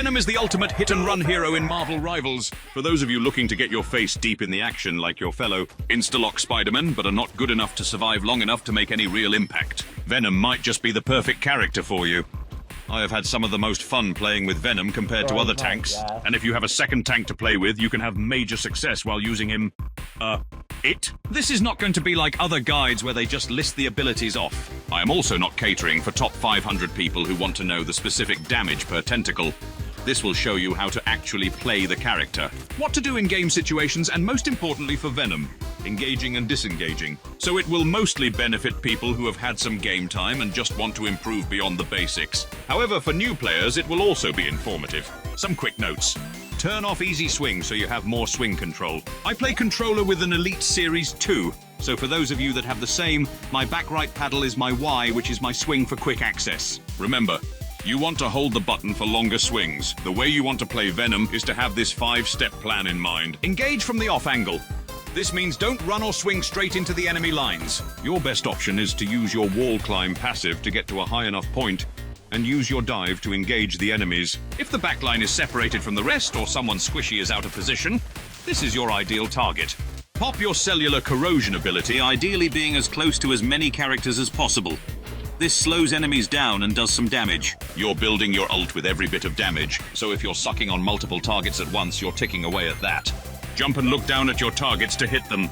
Venom is the ultimate hit-and-run hero in Marvel Rivals. For those of you looking to get your face deep in the action like your fellow Instalock Spider-Man, but are not good enough to survive long enough to make any real impact, Venom might just be the perfect character for you. I have had some of the most fun playing with Venom compared to other tanks, and if you have a second tank to play with, you can have major success while using him, This is not going to be like other guides where they just list the abilities off. I am also not catering for top 500 people who want to know the specific damage per tentacle. This will show you how to actually play the character, what to do in game situations, and most importantly for Venom, engaging and disengaging. So it will mostly benefit people who have had some game time and just want to improve beyond the basics. However, for new players, it will also be informative. Some quick notes. Turn off easy swing so you have more swing control. I play controller with an Elite Series 2, so for those of you that have the same, my back right paddle is my Y, which is my swing for quick access. Remember, you want to hold the button for longer swings. The way you want to play Venom is to have this 5-step plan in mind. Engage from the off angle. This means don't run or swing straight into the enemy lines. Your best option is to use your wall climb passive to get to a high enough point and use your dive to engage the enemies. If the backline is separated from the rest or someone squishy is out of position, this is your ideal target. Pop your cellular corrosion ability, ideally being as close to as many characters as possible. This slows enemies down and does some damage. You're building your ult with every bit of damage, so if you're sucking on multiple targets at once, you're ticking away at that. Jump and look down at your targets to hit them.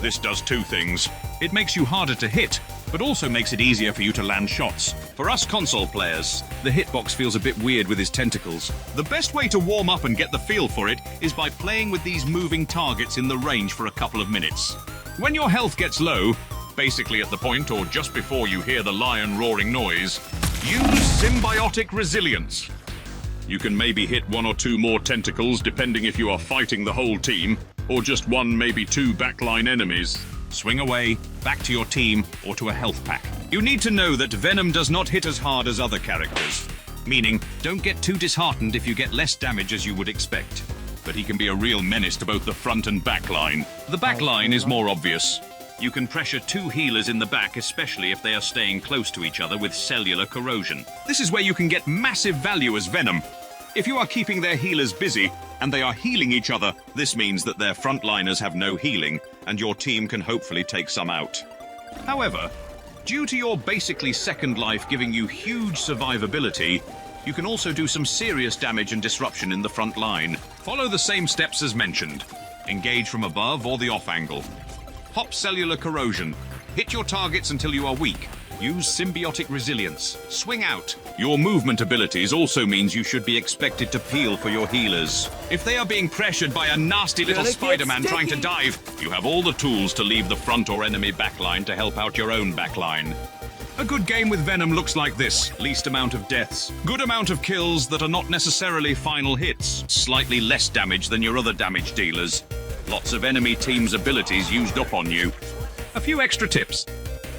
This does two things. It makes you harder to hit, but also makes it easier for you to land shots. For us console players, the hitbox feels a bit weird with his tentacles. The best way to warm up and get the feel for it is by playing with these moving targets in the range for a couple of minutes. When your health gets low, basically at the point or just before you hear the lion roaring noise, use symbiotic resilience. You can maybe hit one or two more tentacles depending if you are fighting the whole team, or just one, maybe two backline enemies. Swing away, back to your team, or to a health pack. You need to know that Venom does not hit as hard as other characters, meaning don't get too disheartened if you get less damage as you would expect. But he can be a real menace to both the front and back line. The back line is more obvious. You can pressure two healers in the back, especially if they are staying close to each other with cellular corrosion. This is where you can get massive value as Venom. If you are keeping their healers busy, and they are healing each other, this means that their frontliners have no healing, and your team can hopefully take some out. However, due to your basically second life giving you huge survivability, you can also do some serious damage and disruption in the front line. Follow the same steps as mentioned. Engage from above or the off angle. Pop cellular corrosion. Hit your targets until you are weak. Use symbiotic resilience. Swing out. Your movement abilities also means you should be expected to peel for your healers. If they are being pressured by a nasty little Spider-Man trying to dive, you have all the tools to leave the front or enemy backline to help out your own backline. A good game with Venom looks like this. Least amount of deaths. Good amount of kills that are not necessarily final hits. Slightly less damage than your other damage dealers. Lots of enemy team's abilities used up on you. A few extra tips.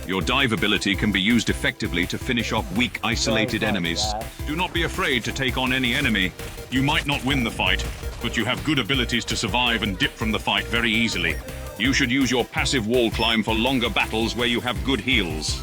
Your dive ability can be used effectively to finish off weak, isolated enemies. Do not be afraid to take on any enemy. You might not win the fight, but you have good abilities to survive and dip from the fight very easily. You should use your passive wall climb for longer battles where you have good heals.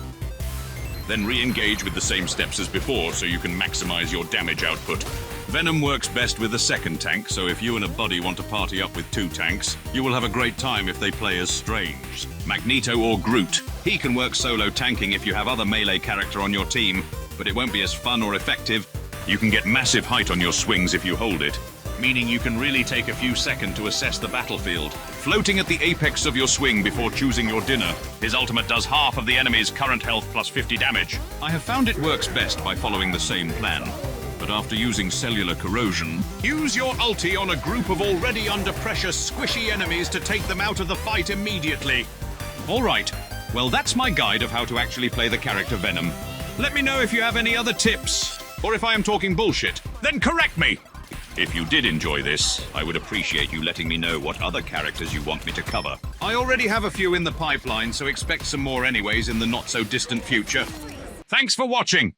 Then re-engage with the same steps as before so you can maximize your damage output. Venom works best with the second tank, so if you and a buddy want to party up with two tanks, you will have a great time if they play as Strange. Magneto or Groot. He can work solo tanking if you have other melee character on your team, but it won't be as fun or effective. You can get massive height on your swings if you hold it, meaning you can really take a few seconds to assess the battlefield. Floating at the apex of your swing before choosing your dinner, his ultimate does half of the enemy's current health plus 50 damage. I have found it works best by following the same plan. But after using cellular corrosion, use your ulti on a group of already under pressure squishy enemies to take them out of the fight immediately. Alright, well that's my guide of how to actually play the character Venom. Let me know if you have any other tips, or if I am talking bullshit, then correct me! If you did enjoy this, I would appreciate you letting me know what other characters you want me to cover. I already have a few in the pipeline, so expect some more anyways in the not so distant future. Thanks for watching!